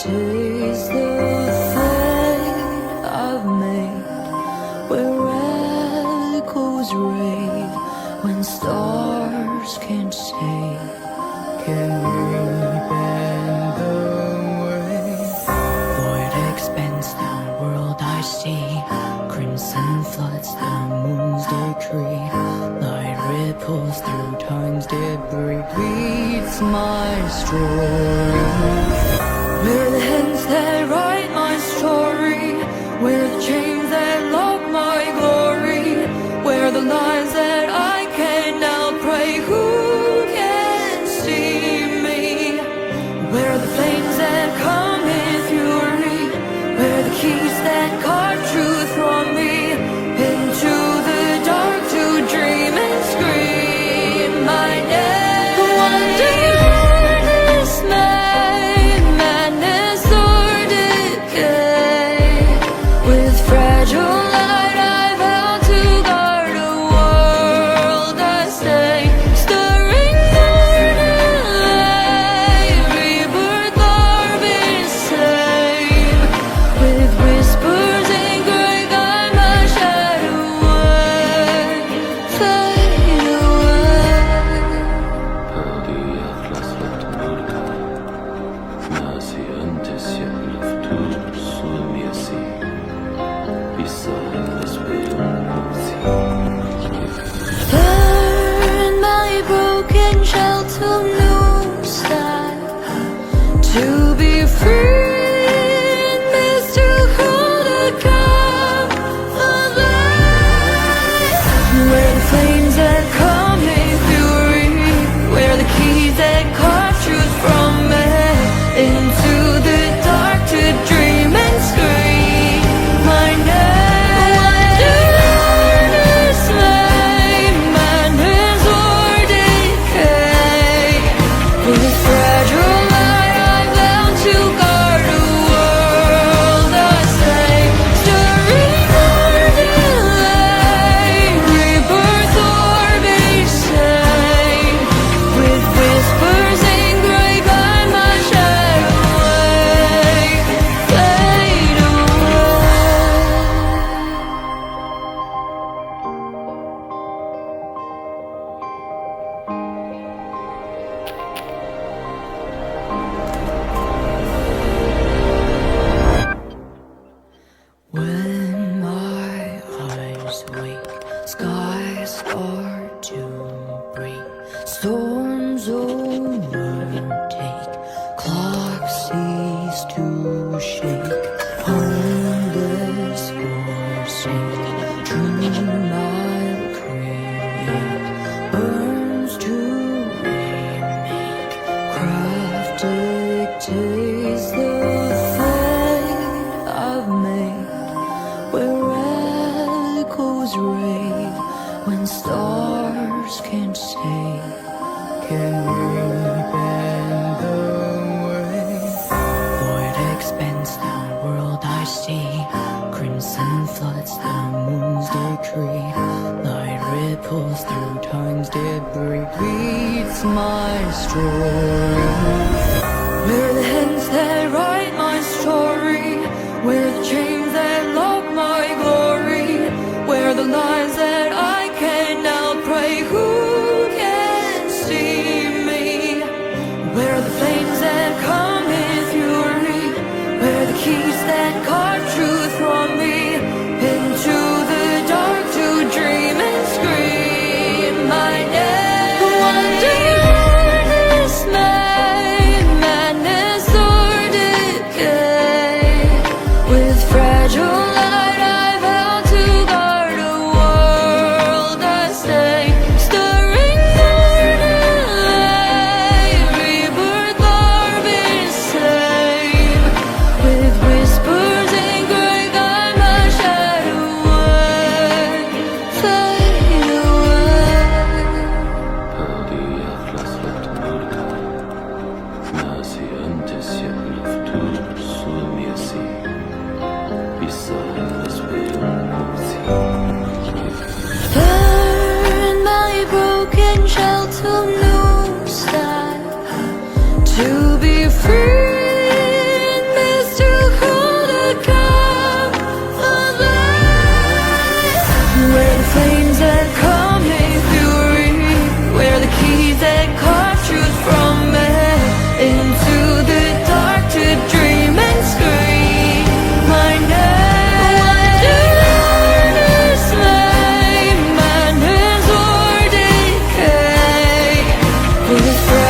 taste the fate I've made, where echoes rave when stars can't say, can we bend the wave? Void expanse, the world I see, crimson floods, the moon's decree, light ripples through time's debris, beats my story. Where the hands that write my story, where the chains that lock my glory, where the lies that I can now pray, who can see me? Where the flames that come in fury, where the keys that carve truth from me, into the dark to dream and scream my name. Fragile light I vow to guard a world is